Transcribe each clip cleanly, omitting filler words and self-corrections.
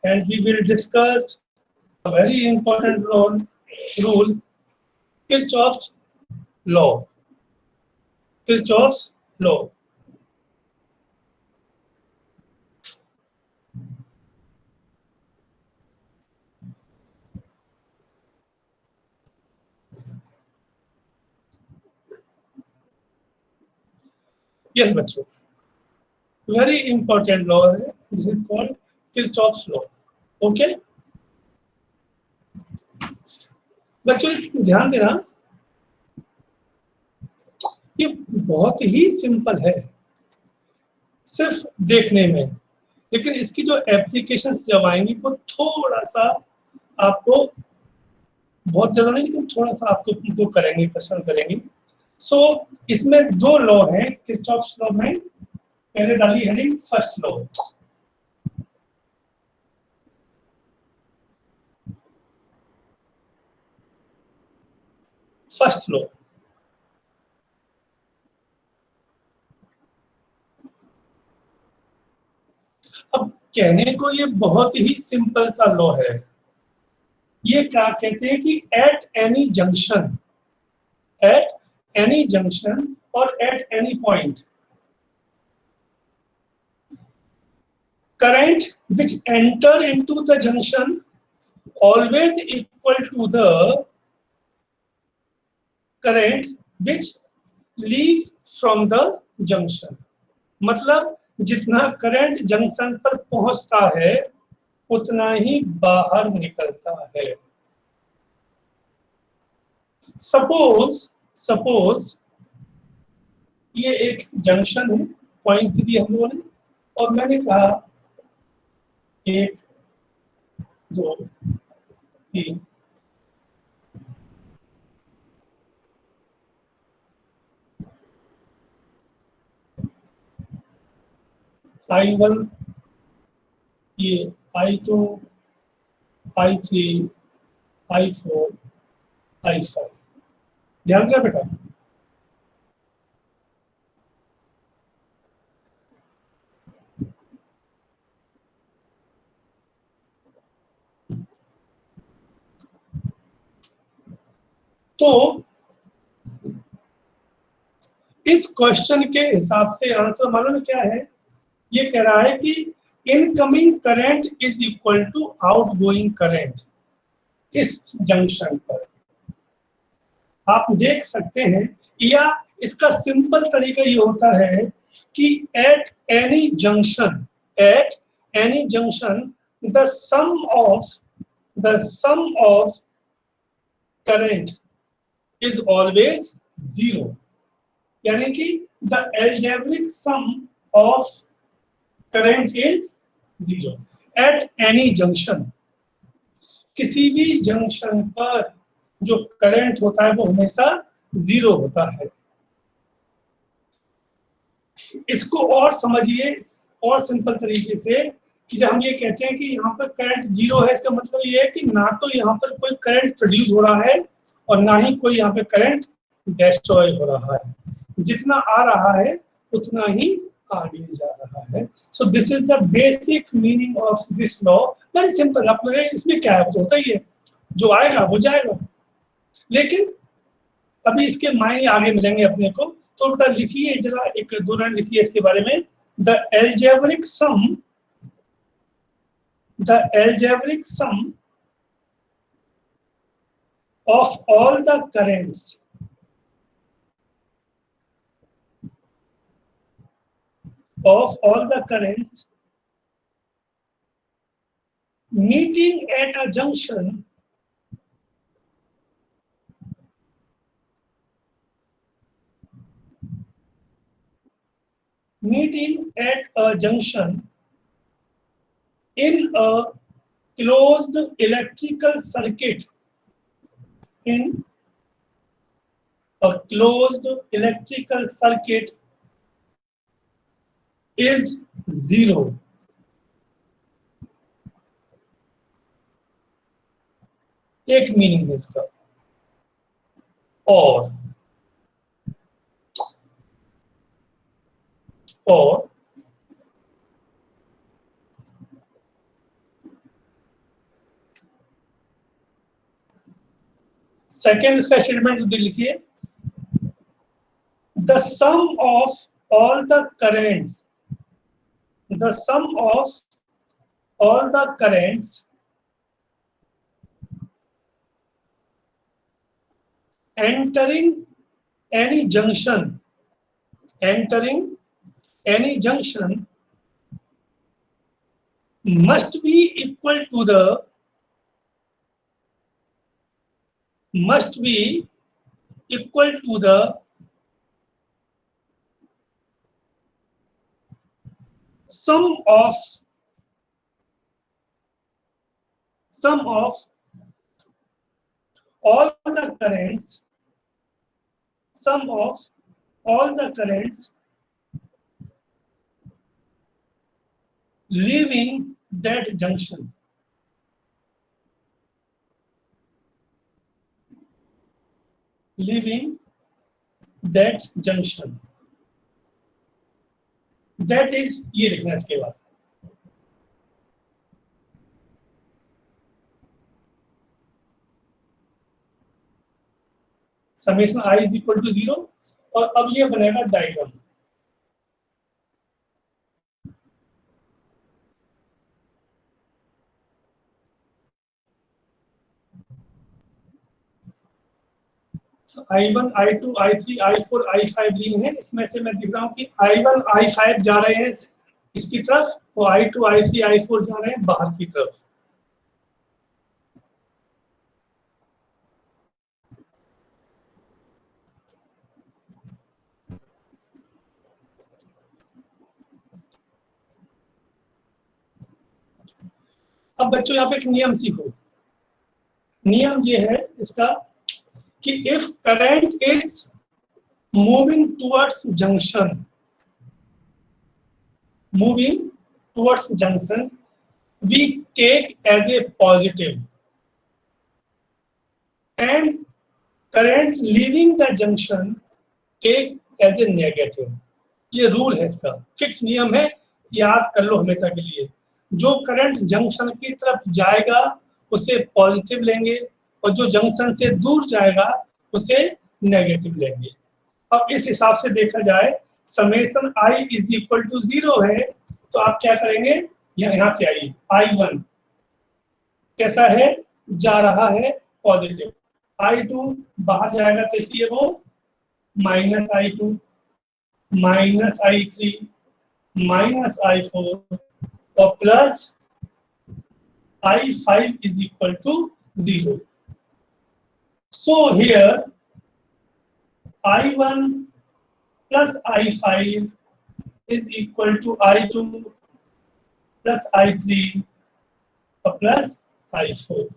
and we will discuss a very important rule, Kirchhoff's law. Kirchhoff's law. Yes, बच्चों, very important law है. This is called Kirchhoff's law. Okay? बच्चों ध्यान देना, ये बहुत ही simple है सिर्फ देखने में, लेकिन इसकी जो एप्लीकेशंस जब आएंगी वो थोड़ा सा आपको, बहुत ज्यादा नहीं लेकिन थोड़ा सा आपको वो करेंगे, पसंद करेंगे. सो इसमें दो लॉ हैं किरचॉफ्स लॉ में. पहले डाली heading first law. First law. अब कहने को ये बहुत ही सिंपल सा लॉ है. ये क्या कहते हैं कि एट एनी जंक्शन और at any point, current which enter into the junction always equal to the current which leave from the junction. मतलब जितना करंट जंक्शन पर पहुंचता है उतना ही बाहर निकलता है. सपोज ये एक जंक्शन है, पॉइंट दिया हम लोगों ने, और मैंने कहा 1 2 3 I1, ये I2, I3, I4, I5. ध्यान से बेटा. तो इस क्वेश्चन के हिसाब से आंसर मालूम क्या है? ये कह रहा है कि incoming current is equal to outgoing current इस जंक्शन पर. आप देख सकते हैं, या इसका सिंपल तरीका ये होता है कि at any junction the sum of current is always 0. यानी कि the algebraic sum of current is 0 at any junction. किसी भी जंक्शन पर जो करंट होता है वो हमेशा 0 होता है. इसको और समझिए और सिंपल तरीके से कि जब हम ये कहते हैं कि यहाँ पर करंट 0 है, इसका मतलब ये है कि ना तो यहाँ पर कोई करंट प्रोड्यूस हो रहा है और ना ही कोई यहाँ पे करंट डिस्ट्रॉय हो रहा है. जितना आ रहा है उतना ही आगे जा रहा है. So this is the basic meaning of this law. Very simple. आप लोग इसमें क्या है, तो होता ही है, जो आएगा वो जाएगा. लेकिन अभी इसके मायने आगे मिलेंगे अपने को. तो बेटा लिखिए जरा, एक दो लाइन लिखिए इसके बारे में. The algebraic some of all the currents meeting at a junction in a closed electrical circuit is 0. एक मीनिंग है इसका. और सेकेंड इसका स्टेटमेंट लिखिए, the sum of all the currents, the sum of all the currents entering any junction must be equal to the sum of all the currents leaving that junction. That is ये लिखना इसके बाद। Summation I is equal to 0 और अब ये बनेगा diagram. I1, I2, I3, I4, I5 लिए हैं, इसमें से मैं दिख रहा हूँ कि I1, I5 जा रहे हैं इसकी तरफ और I2, I3, I4 जा रहे हैं बाहर की तरफ। अब बच्चों यहाँ पे एक नियम सीखो। नियम ये है इसका कि if current is moving towards junction we take as a positive and current leaving the junction take as a negative। ये रूल है, इसका फिक्स नियम है, याद कर लो हमेशा के लिए। जो करंट जंक्शन की तरफ जाएगा उसे पॉजिटिव लेंगे और जो जंक्शन से दूर जाएगा उसे नेगेटिव लेंगे। अब इस हिसाब से देखा जाए summation I is equal to 0 है तो आप क्या करेंगे, यहाँ से आइए, I1 कैसा है, जा रहा है पॉजिटिव, I2 बाहर जाएगा तो इसलिए वो -I2, -I3, -I4 और plus I5 is equal to 0. So here I1 plus I5 is equal to I2 plus I3 plus I4.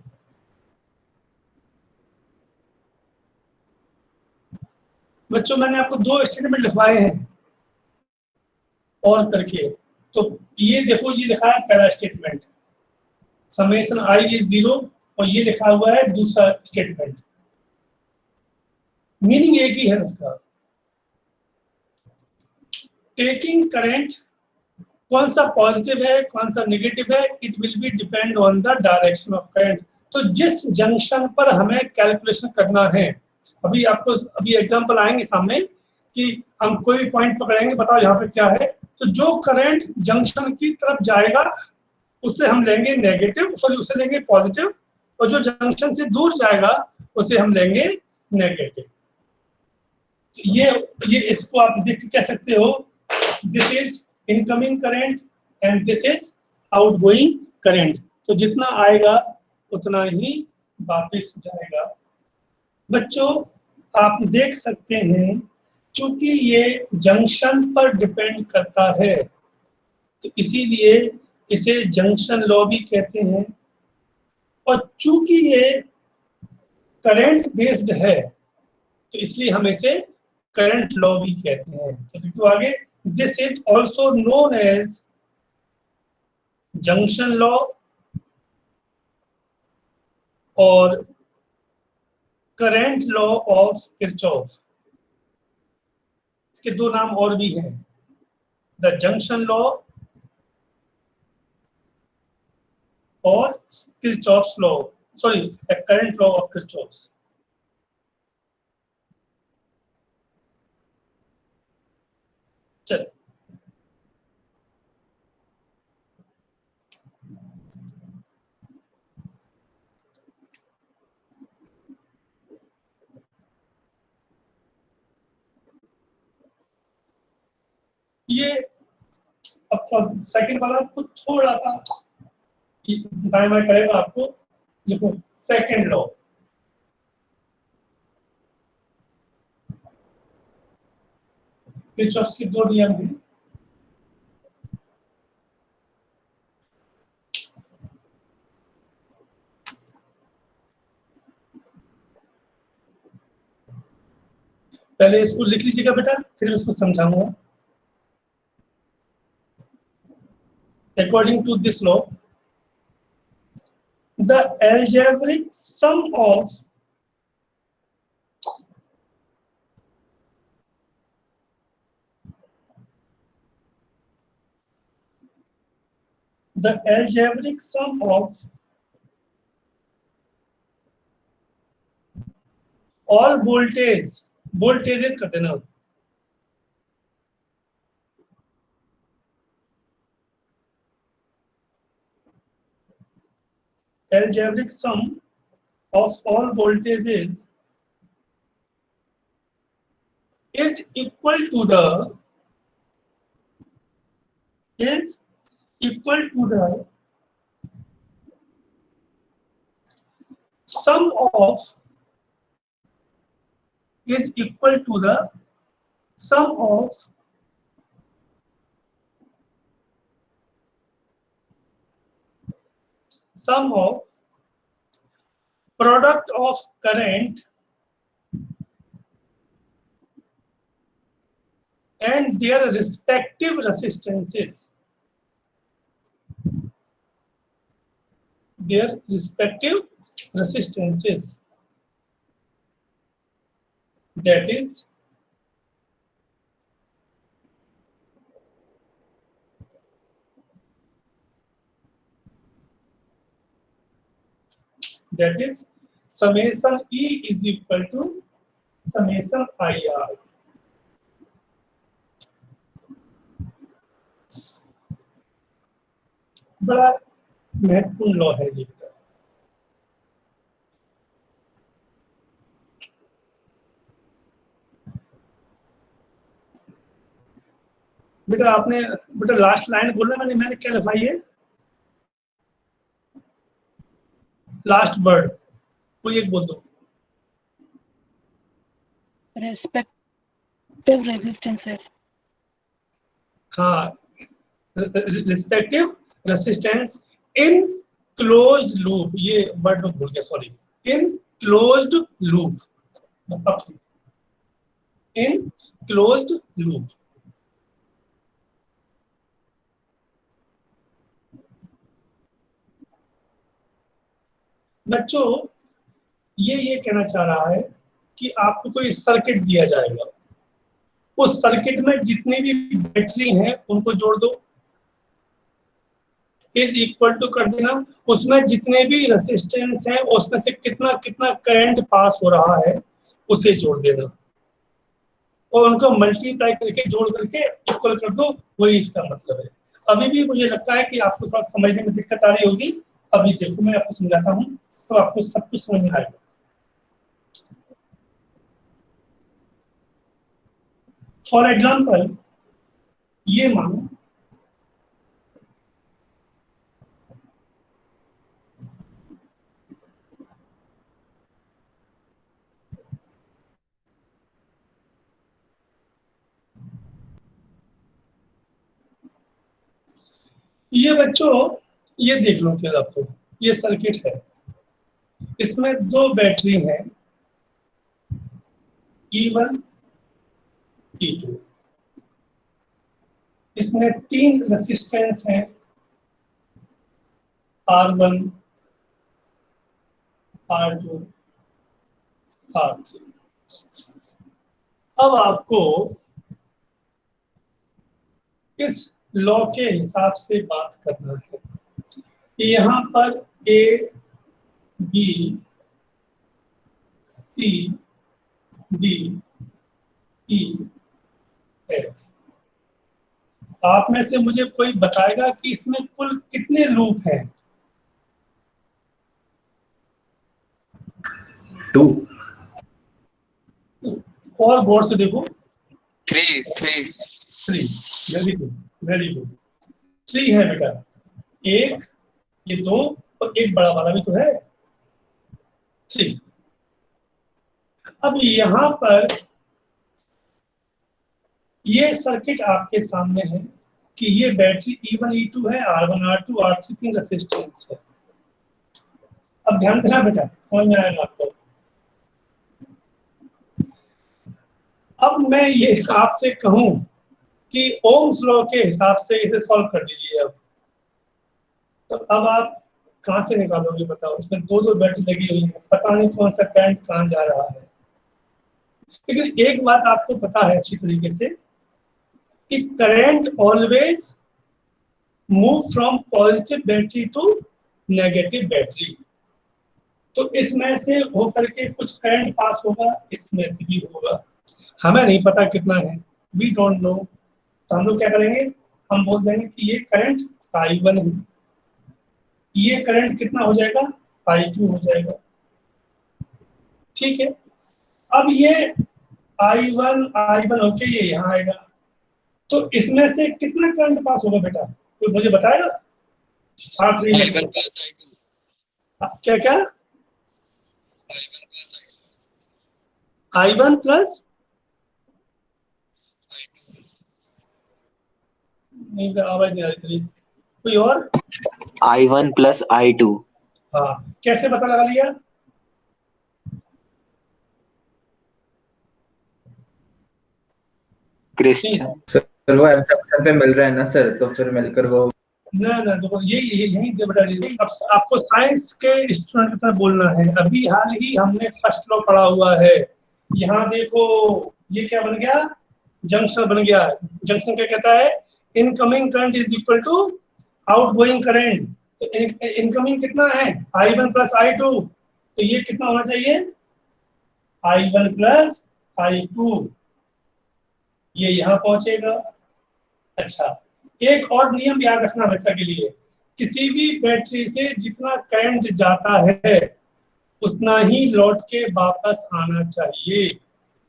बच्चों मैंने आपको दो स्टेटमेंट लिखवाए हैं और करके, तो ये देखो, ये लिखा है पहला स्टेटमेंट समेशन I इज 0 और ये लिखा हुआ है दूसरा स्टेटमेंट। मीनिंग एक ही है उसका। टेकिंग करंट कौन सा पॉजिटिव है कौन सा नेगेटिव है, it will be depend on the direction of current. तो जिस जंक्शन पर हमें कैलकुलेशन करना है, अभी आपको अभी एग्जांपल आएंगे सामने कि हम कोई पॉइंट पकड़ेंगे, बताओ यहाँ पे क्या है, तो जो करंट जंक्शन की तरफ जाएगा उससे हम लेंगे नेगेटिव, सॉरी उससे लेंगे पॉजिटिव, और जो जंक्शन से दूर जाएगा उसे हम लेंगे नेगेटिव। ये इसको आप देख के कह सकते हो this is incoming current and this is outgoing current. तो जितना आएगा उतना ही वापस जाएगा। बच्चों आप देख सकते हैं चूंकि ये जंक्शन पर डिपेंड करता है तो इसीलिए इसे जंक्शन लॉ भी कहते हैं, और चूंकि ये करंट बेस्ड है तो इसलिए हम इसे करंट लॉ भी कहते हैं। तो देखो आगे, this is also known as junction law और करंट लॉ ऑफ किरचॉफ। इसके दो नाम और भी हैं, द जंक्शन लॉ और Kirchhoff's law, sorry current law of Kirchhoff. चलो ये आपका सेकंड वाला आपको थोड़ा सा दाएं बाएं करेगा आपको। देखो सेकंड लॉ, किरचॉफ के दो नियम हैं। पहले इसको लिख लीजिएगा बेटा, फिर इसको समझाऊंगा। According to this law, the algebraic sum of all voltages कर देना, algebraic sum of all voltages is equal to the sum of product of current and their respective resistances. That is summation E is equal to summation IR. बड़ा महत्वपूर्ण law है ये। बेटा आपने बेटा last line बोलना, मैंने क्या लिखा है, लास्ट वर्ड कोई एक बोल दो। respective resistances. हाँ, रिस्पेक्टिव रेसिस्टेंस इन क्लोज्ड लूप, ये वर्ड में भूल गया, सॉरी, इन क्लोज्ड लूप, इन क्लोज्ड लूप। बच्चों ये कहना चाह रहा है कि आपको कोई सर्किट दिया जाएगा, उस सर्किट में जितनी भी बैटरी हैं उनको जोड़ दो, इज इक्वल टू कर देना, उसमें जितने भी रेसिस्टेंस हैं उसमें से कितना कितना करंट पास हो रहा है उसे जोड़ देना, और उनको मल्टीप्लाई करके जोड़ करके इक्वल कर दो, वही इसका मतलब है। अभी भी मुझे लगता है कि आपको थोड़ा समझने में दिक्कत आ रही होगी। अभी देखो मैं आपको समझाता हूँ तो आपको सब कुछ समझ में आएगा। फॉर एग्जाम्पल ये मानो ये बच्चों ये देख लो क्या आपको, ये सर्किट है, इसमें दो बैटरी हैं E1 E2, इसमें तीन रेसिस्टेंस हैं R1 R2 R3। अब आपको इस लॉ के हिसाब से बात करना है कि यहाँ पर A B C D E F, आप में से मुझे कोई बताएगा कि इसमें कुल कितने लूप हैं? 2 और गौर से देखो। 3 3। Very good, very good. 3 है बेटा, एक, ये 2 और एक बड़ा वाला भी तो है, 3। अब यहाँ पर ये सर्किट आपके सामने है कि ये बैटरी E1 E2 है, R1 R2 R3 3 रेसिस्टेंस है। अब ध्यान देना बेटा, समझ में आएगा आपको। अब मैं ये आपसे कहूं कि ओम्स लॉ के हिसाब से इसे सॉल्व कर दीजिए। अब तो अब आप कहां से निकालोगे बताओ? इसमें दो बैटरी लगी हुई है, पता नहीं कौन सा करंट कहां जा रहा है। लेकिन एक बात आपको पता है अच्छी तरीके से कि current always move from positive battery to negative battery. तो इसमें से होकर के कुछ करंट पास होगा, इसमें से भी होगा। हमें नहीं पता कितना है, वी डोंट नो। तो हम लोग क्या करेंगे, हम बोल देंगे कि ये करंट I1 है, ये करंट कितना हो जाएगा, I2 हो जाएगा। ठीक है, अब ये I1 होके ये यहाँ आएगा, तो इसमें से कितना करंट पास होगा बेटा, कोई मुझे बताएगा? R3 में I1 plus I2 क्या क्या? I1 I1 plus I2 plus, नहीं आवाज नहीं आ रही थी, कोई और? I1 plus I2। हाँ, कैसे पता लगा लिया? क्रिश्चियन सर वो एब्स्ट्रैक्शन पे मिल रहा है ना सर, तो फिर मिलकर वो ना ना देखो, यही बेटा, अब आपको साइंस के स्टूडेंट की तरह बोलना है। अभी हाल ही हमने फर्स्ट लॉ पढ़ा हुआ है। यहाँ देखो, ये क्या बन गया, जंक्शन बन गया। जंक्शन क्या कहता है, incoming current is equal to outgoing current. तो इनकमिंग कितना है, I1 प्लस I2, तो ये कितना होना चाहिए, I1 प्लस I2, ये यहाँ पहुंचेगा। अच्छा, एक और नियम याद रखना हमेशा के लिए, किसी भी बैटरी से जितना करंट जाता है उतना ही लौट के वापस आना चाहिए।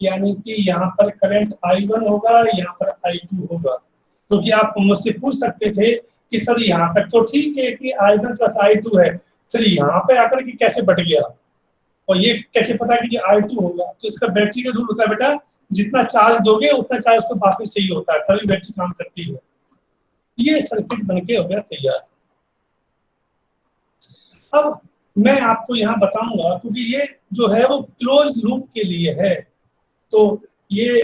यानी कि यहाँ पर करंट I1 होगा, यहाँ पर I2 होगा। क्योंकि तो आप मुझसे पूछ सकते थे कि सर यहाँ तक तो ठीक है कि I1 प्लस I2 है, सर यहाँ पे आकर के कैसे बट गया और ये कैसे पता कि ये I2 होगा? तो इसका बैटरी का रूल होता है बेटा, जितना चार्ज दोगे उतना चार्ज उसको वापस चाहिए होता है, तभी बैटरी काम करती है। ये सर्किट बनके हो गया तैयार। अब मैं आपको यहाँ बताऊंगा, क्योंकि ये जो है वो क्लोज लूप के लिए है, तो ये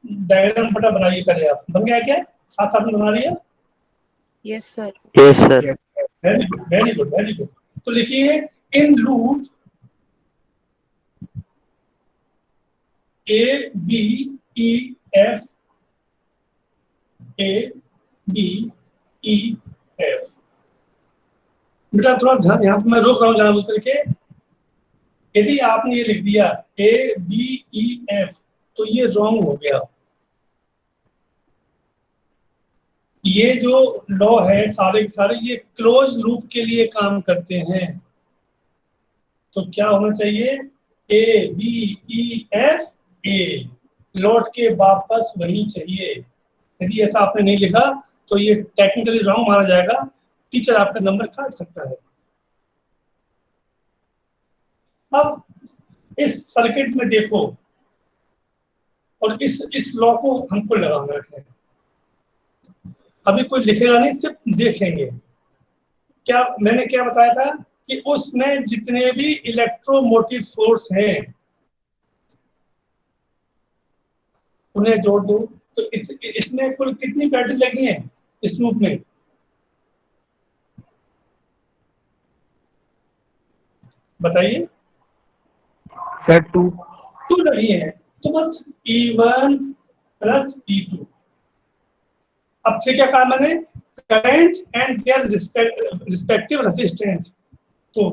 डायग्राम बटा बनाइए पहले। आप बन गया क्या, साथ साथ में बना लिया? Yes sir. Yes sir. Very good, very good, very good. तो लिखिए, in loop A B E F, A B E F। बेटा थोड़ा ध्यान, यहाँ पे मैं रोक रहा हूँ जानबूझ करके। यदि आपने ये लिख दिया A B E F तो ये रॉन्ग हो गया। ये जो लॉ है सारे के सारे ये क्लोज लूप के लिए काम करते हैं। तो क्या होना चाहिए, A B E F A, लौट के वापस वही चाहिए। यदि ऐसा आपने नहीं लिखा तो ये टेक्निकली रॉन्ग माना जाएगा, टीचर आपका नंबर काट सकता है। अब इस सर्किट में देखो, और इस लॉ को हमको लगाना है। अभी कोई लिखेगा नहीं, सिर्फ देखेंगे। क्या मैंने क्या बताया था कि उसमें जितने भी इलेक्ट्रोमोटिव फोर्स हैं उन्हें जोड़ दो। तो इसमें कुल कितनी बैटरी लगी हैं इस लूप में, बताइए? सर 2 लगी है, तो बस E1 प्लस E2। अब से क्या कहा मैंने, current and their respective resistance. तो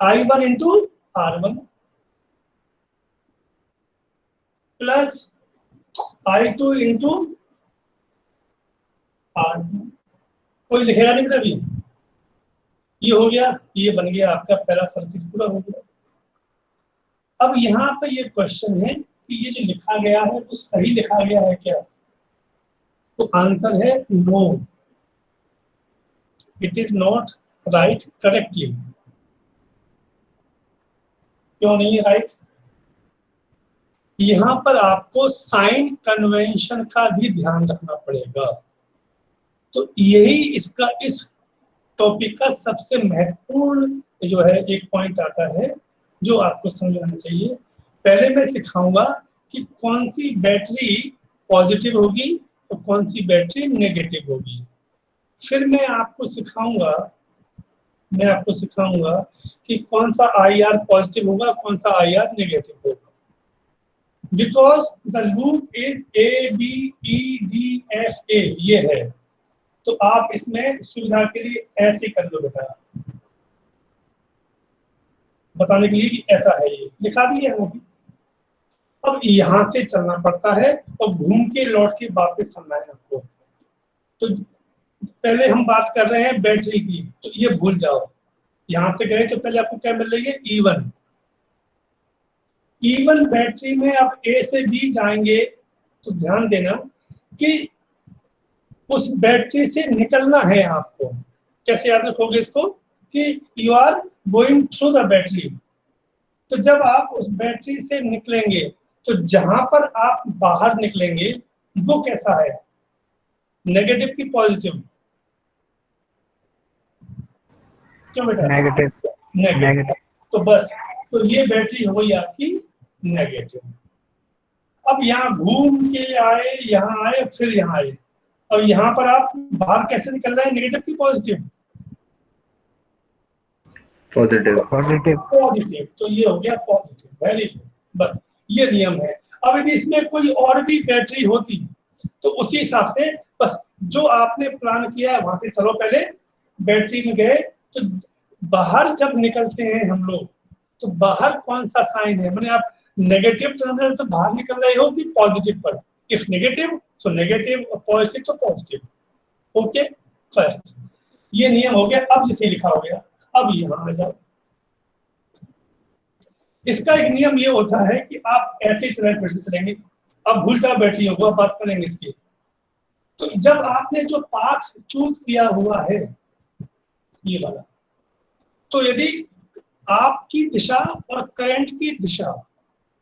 I1 into R1 plus I2 into R2 कोई लिखेगा नहीं बेटा अभी। ये हो गया, ये बन गया आपका पहला सर्किट पूरा हो गया। अब यहाँ पे ये क्वेश्चन है कि ये जो लिखा गया है वो सही लिखा गया है क्या? तो आंसर है no, it is not right correctly. क्यों नहीं राइट? यहाँ पर आपको साइन कन्वेंशन का भी ध्यान रखना पड़ेगा। तो यही इसका इस टॉपिक का सबसे महत्वपूर्ण जो है एक पॉइंट आता है जो आपको समझना चाहिए। पहले मैं सिखाऊंगा कि कौन सी बैटरी पॉजिटिव होगी और कौन सी बैटरी नेगेटिव होगी। फिर मैं आपको सिखाऊंगा कि कौन सा IR पॉजिटिव होगा, कौन सा IR नेगेटिव होगा। Because the loop is ABEDFA ये है, तो आप इसमें सुविधा के लिए ऐसे कर लो बेटा, बताने के लिए कि ऐसा है, ये लिखा भी है वो भी। अब यहां से चलना पड़ता है और घूम के लौट के वापस आना है आपको। तो पहले हम बात कर रहे हैं बैटरी की, तो ये भूल जाओ। यहां से गए तो पहले आपको क्या मिल रही है? E1 बैटरी में आप A से B जाएंगे तो ध्यान देना कि उस बैटरी से निकलना है आपको। कैसे याद रखोगे इसको? कि you are going through the battery. तो जब आप उस बैटरी से निकलेंगे तो जहां पर आप बाहर निकलेंगे वो कैसा है? नेगेटिव की पॉजिटिव? क्यों बेटा? नेगेटिव। तो बस, तो ये बैटरी हो गई आपकी नेगेटिव। अब यहाँ घूम के आए, यहाँ आए, फिर यहाँ आए, और यहाँ पर आप बाहर कैसे निकल रहे हैं? नेगेटिव की पॉजिटिव? पॉजिटिव। तो ये हो गया पॉजिटिव। वेरी गुड, बस ये नियम है। अब यदि इसमें कोई और भी बैटरी होती तो उसी हिसाब से, बस जो आपने प्लान किया है वहां से चलो। पहले बैटरी में गए तो बाहर जब निकलते हैं हम लोग तो बाहर कौन सा साइन है? मैंने आप नेगेटिव टर्मिनल तो बाहर निकल रहे हो कि पॉजिटिव पर? इफ नेगेटिव तो नेगेटिव और पॉजिटिव तो पॉजिटिव। ओके, फर्स्ट ये नियम हो गया। अब जिसे लिखा हो गया, अब यहाँ आ जाओ। इसका एक नियम ये होता है कि आप ऐसे ही चलें, फिर से चलेंगे। अब भूल जाओ बैटरियों को, अब बात करेंगे इसकी। तो जब आपने जो पाथ चूज किया हुआ है ये वाला, तो यदि आपकी दिशा और करंट की दिशा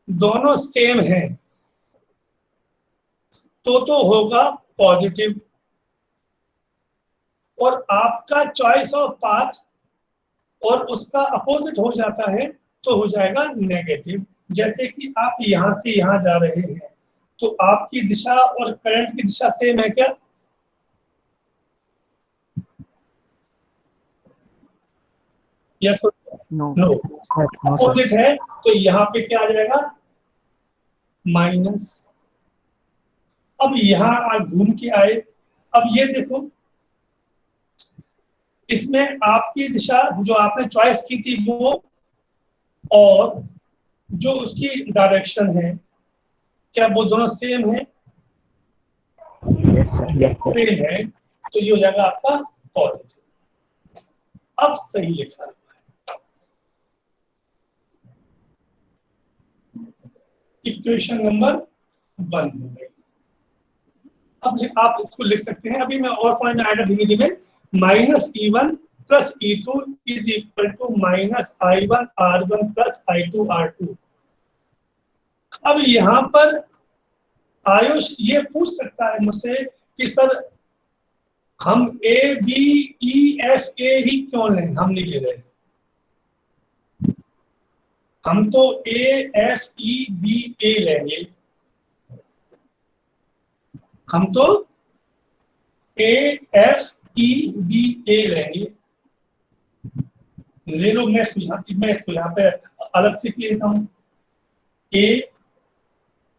दोनों सेम है तो होगा पॉजिटिव, और आपका चॉइस ऑफ पाथ और उसका अपोजिट हो जाता है तो हो जाएगा नेगेटिव। जैसे कि आप यहां से यहां जा रहे हैं तो आपकी दिशा और करंट की दिशा सेम है क्या? यस नो, अपोजिट है, तो यहाँ पे क्या आ जाएगा? माइनस। अब यहाँ आप घूम के आए, अब ये देखो, इसमें आपकी दिशा जो आपने चॉइस की थी वो और जो उसकी डायरेक्शन है, क्या वो दोनों सेम है? सेम है, तो ये हो जाएगा आपका पॉजिटिव। अब सही लिखा है। इक्वेशन नंबर 1 हो गई। अब आप इसको लिख सकते हैं, अभी मैं और समझ में आएगा धीमे धीमे। -E1 plus E2 is equal to -I1 R1 plus I2 R2। अब यहाँ पर आयुष ये पूछ सकता है मुझसे कि सर हम ABEFA ही क्यों लें? हम नहीं ले रहे, हम तो AFEBA लेंगे। हम तो AFEBA लेंगे। ले लो, मैं इसको यहाँ पे अलग से लिख देता हूँ,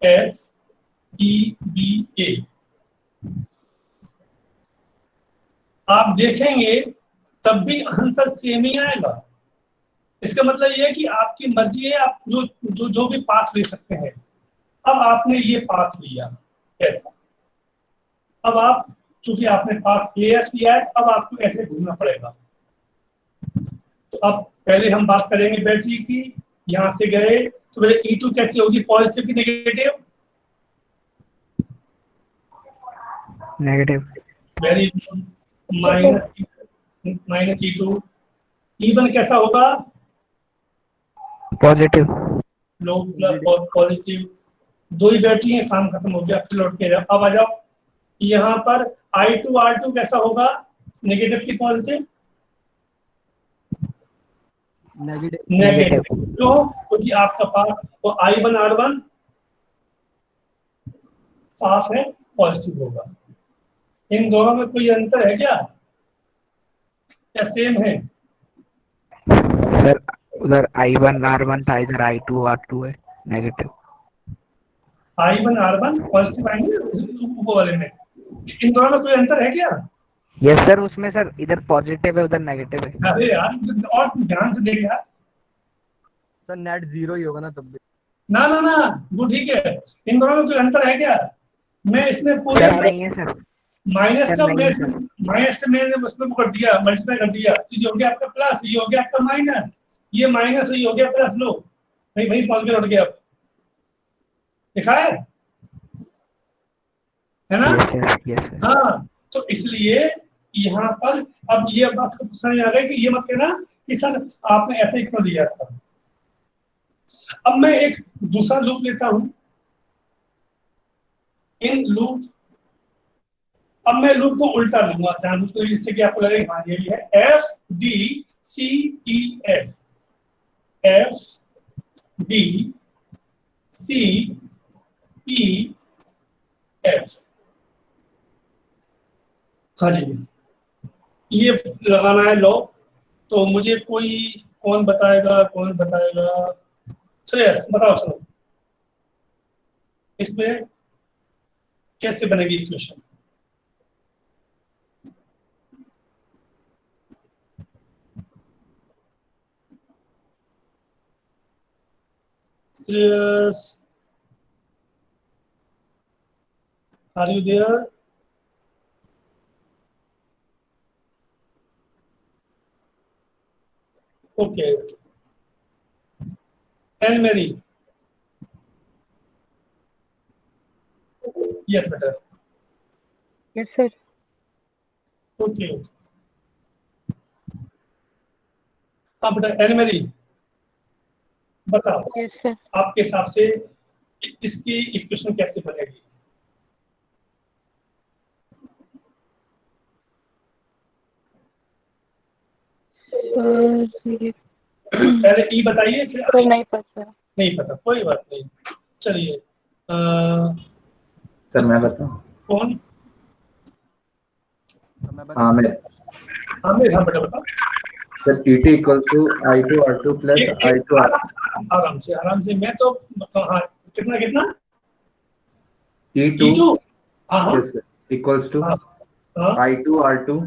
AFEBA। आप देखेंगे तब भी आंसर सेम ही आएगा। इसका मतलब ये है कि आपकी मर्जी है, आप जो भी पाथ ले सकते हैं। अब आपने ये पाथ लिया, कैसा? अब आप चूंकि आपने पाथ ए एफ दिया है, अब आपको ऐसे घूमना पड़ेगा। तो अब पहले हम बात करेंगे बैटरी की। यहां से गए तो मेरे E2 कैसी होगी, पॉजिटिव की negative? Negative. Very minus E2। E1 कैसा होगा? पॉजिटिव। लो प्लस और पॉजिटिव, दो ही बैटरी है, काम खत्म हो गया। फिर लौट के जाओ, अब आ जाओ यहाँ पर I2 R2 कैसा होगा, नेगेटिव की पॉजिटिव? नेगेटिव। क्यों? क्योंकि आपका पास वो I1 R1 साफ है, पॉजिटिव होगा। इन दोनों में कोई अंतर है क्या, या सेम है? सर उधर I1 R1 था, इधर I2 R2 है, नेगेटिव। I1 R1 पॉजिटिव आएंगे ऊपर वाले में, इन दोनों में कोई अंतर है क्या? यस सर, उसमें सर इधर पॉजिटिव है उधर नेगेटिव है। अरे यार, और ध्यान से देख यार। सर नेट 0 ही होगा ना तब भी। ना ना ना, वो ठीक है, इन दोनों में कोई अंतर है क्या? मैं इसमें पूरे सर नहीं है सर। माइनस का नहीं है सर। माइनस से मैंने उसमें कर दिया, मल्टीप्लाई कर दिया, तो ये हो गया आपका प्लस, ये हो गया आपका माइनस, ये माइनस, ये हो गया प्लस। लो भाई, वही पहुंच गया, लौट गया। देखा है ना? Yes sir. हाँ, तो इसलिए यहाँ पर अब ये बात को समझ में आ गई कि ये मत कहना कि सर आपने ऐसे ही क्यों लिया था। अब मैं एक दूसरा लूप लेता हूं, इन लूप, अब मैं लूप को उल्टा लूंगा जानबूझकर, जिससे कि आपको लगेगा हाँ ये भी है, F D C E F, F D C E F. हाँ जी, ये लगाना है लॉ। तो मुझे कौन बताएगा? श्रेयस बताओ, चलो इसमें कैसे बनेगी equation? Shreyas, are you there? Okay. And Mary. Yes, better. Yes, sir. Okay. अब बेटा एन मेरी बताओ, Yes, sir. आपके हिसाब से इसकी इक्वेशन कैसे बनेगी? पहले ई बताइए, फिर सर नहीं पता। नहीं पता, कोई बात नहीं, चलिए। सर मैं बताऊं? कौन? आमिर। आमिर, हाँ बेटा बताओ। Sir E2 equal to I2 R2 plus I2 R। आराम से मैं तो हाँ, कितना कितना? E2 हाँ yes sir equals to I2 R2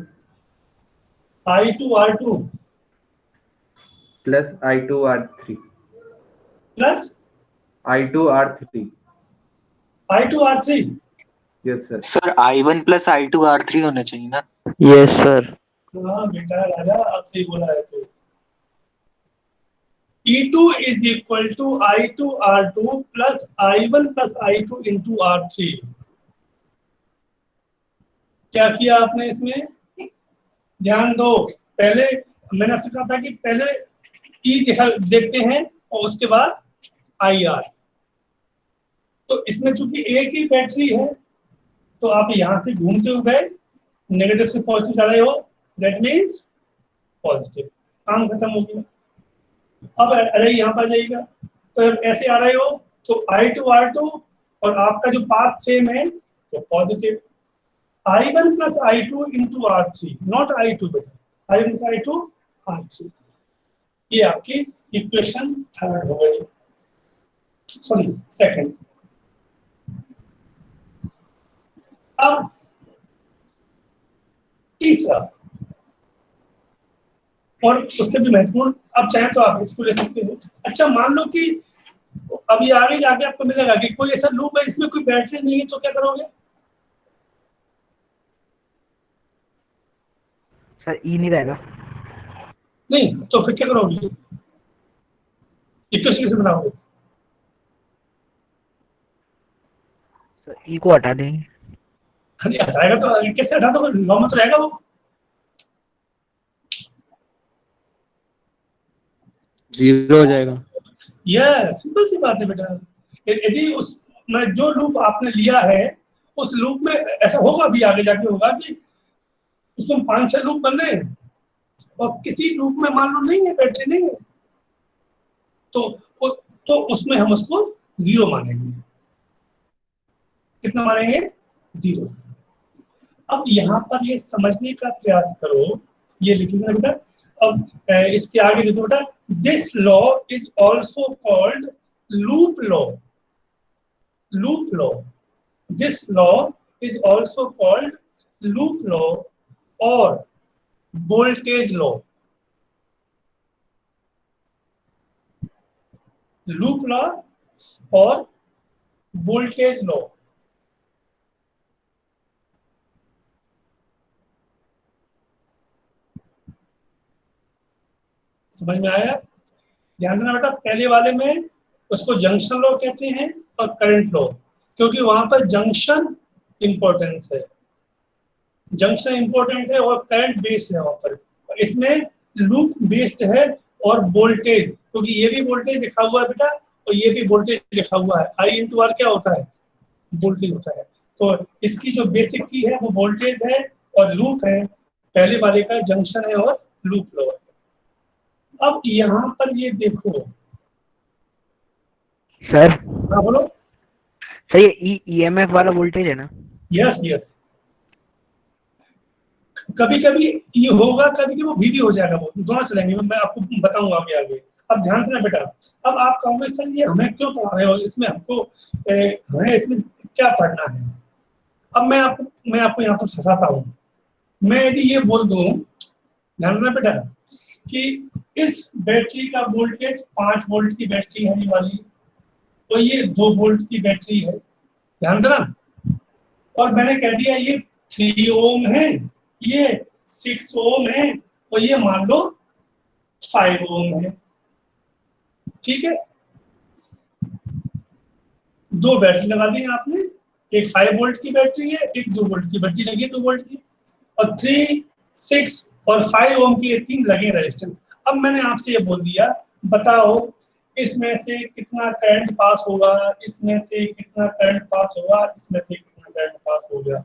plus I2 R3 plus I2 R3। Yes sir. Sir I1 plus I2 R3 होना चाहिए ना? Yes sir. हाँ बेटा राजा, आप सही बोला है। तो E2 is equal to I2 R2 plus I1 plus I2 into R3। क्या किया आपने इसमें? ध्यान दो, पहले मैंने आपसे कहा था कि पहले E देखते हैं और उसके बाद IR। तो इसमें चूंकि एक ही बैटरी है, तो आप यहां से घूमते हुए गए, नेगेटिव से पॉजिटिव जा रहे हो, दैट मीन्स पॉजिटिव, काम खत्म हो गया। अब अरे यहाँ पर जाइएगा, तो ऐसे आ रहे हो तो I2 R2 और आपका जो पाथ सेम है तो positive, I1 plus I2 into R3, not I2 बेटा, I1 प्लस I2 R3। ये आपकी इक्वेशन थर्ड हो गई, सॉरी सेकंड। अब तीसरा और उससे भी महत्वपूर्ण, अब चाहे तो आप इसको ले सकते हो। अच्छा, मान लो कि अभी आगे जाके आपको मिलेगा कि कोई ऐसा लूप है इसमें कोई बैटरी नहीं है, तो क्या करोगे? सर ई नहीं रहेगा। नहीं तो फिर क्या करोगे, इक्वेशन कैसे बनाओगे? सर ई को हटा देंगे। खाली हटाएगा तो कैसे हटा दोगे, लॉ में तो रहेगा वो। जीरो हो जाएगा। यस, सिंपल सी बात है बेटा। यदि उस मैं जो लूप आपने लिया है उस लूप में ऐसा होगा, भी आगे जाके होगा कि उसमें 5-6 लूप बन रहे हैं और किसी लूप में मान लो नहीं है, बैटरी नहीं है, तो उसमें हम उसको 0 मानेंगे। कितना मानेंगे? 0। अब यहाँ पर ये समझने का प्रयास करो, ये लिख लीजिए बेटा। अब इसके आगे लिखो बेटा, this law is also called loop law. Loop law, this law is also called loop law और वोल्टेज लॉ। लूप लॉ और वोल्टेज लॉ। समझ में आया? ध्यान देना बेटा, पहले वाले में उसको जंक्शन लॉ कहते हैं और करंट लॉ, क्योंकि वहां पर जंक्शन इंपॉर्टेंस है, जंक्शन इंपॉर्टेंट है और करंट बेस्ड है वहां पर। इसमें लूप बेस्ड है और वोल्टेज, क्योंकि ये भी वोल्टेज लिखा हुआ है बेटा और ये भी वोल्टेज लिखा हुआ है। I × R क्या होता है? वोल्टेज होता है। तो इसकी जो बेसिक की है वो वोल्टेज है और लूप है, पहले वाले का जंक्शन है और लूप लॉ है। अब यहाँ पर ये देखो सर। हाँ बोलो। सर ये ईएमएफ वाला वोल्टेज है ना? यस यस, कभी कभी ई होगा, कभी कभी वो भी हो जाएगा, वो दोनों चलेंगे, मैं आपको बताऊंगा अभी आगे। अब ध्यान देना बेटा, अब आप कहोगे सर ये हमें क्यों पढ़ा रहे हो, इसमें हमको हमें इसमें क्या पढ़ना है? अब मैं आपको यहाँ पर फंसाता हूँ। मैं यदि ये बोल दूं, ध्यान देना बेटा, कि इस बैटरी का वोल्टेज 5 वोल्ट की बैटरी है ये वाली, तो ये 2 वोल्ट की बैटरी है, ध्यान देना। और मैंने कह दिया ये 3 ओम है, ये 6 ओम है और ये मान लो 5 ओम है, ठीक है। 2 बैटरी लगा दी आपने, एक 5 वोल्ट की बैटरी है, एक 2 वोल्ट की बैटरी लगी है 2 वोल्ट की, और 3, 6 और 5 ओम की 3 लगे रेजिस्टेंस। अब मैंने आपसे ये बोल दिया, बताओ इसमें से कितना करंट पास होगा, इसमें से कितना करंट पास होगा, इसमें से कितना करंट पास होगा।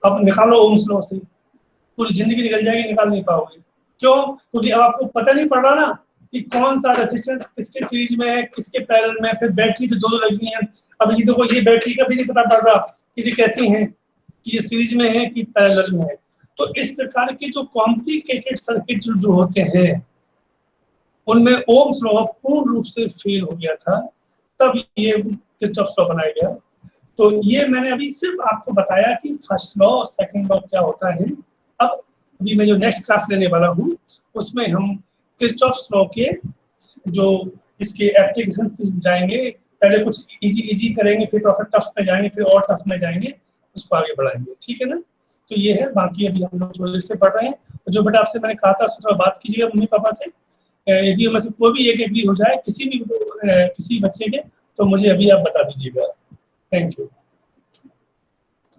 अब निकालो ओम्स लॉ से, पूरी जिंदगी निकल जाएगी, निकाल नहीं पाओगे। क्यों? क्योंकि अब आपको पता नहीं पड़ रहा ना कि कौन सा रेजिस्टेंस किसके सीरीज में है, किसके पैरेलल में, फिर बैटरी भी 2 लगी हैं। अब ये देखो, ये बैटरी का भी नहीं पता पड़ रहा कि ये कैसी है, कि ये सीरीज में है कि पैरेलल में है। तो इस प्रकार के जो कॉम्प्लिकेटेड सर्किट जो होते हैं उनमें ओम्स लॉ पूर्ण रूप से फेल हो गया था, तब ये किरचॉफ्स लॉ बनाया गया। तो ये मैंने अभी सिर्फ आपको बताया कि फर्स्ट लॉ और सेकंड लॉ क्या होता है। अब अभी मैं जो नेक्स्ट क्लास लेने वाला हूँ उसमें हम किरचॉफ्स लॉ के जो इसके एप्लीकेशंस पे जाएंगे। पहले कुछ इजी करेंगे, फिर थोड़ा सा टफ में जाएंगे, फिर और टफ में जाएंगे, उसको आगे बढ़ाएंगे, ठीक है ना। तो ये है, बाकी अभी हम लोग थोड़े से पढ़ रहे हैं। जो बेटा आपसे मैंने कहा था उससे थोड़ा बात कीजिएगा मम्मी पापा से, यदि उनमें से कोई भी एक एग्री हो जाए किसी बच्चे के, तो मुझे अभी आप बता दीजिएगा। Thank you.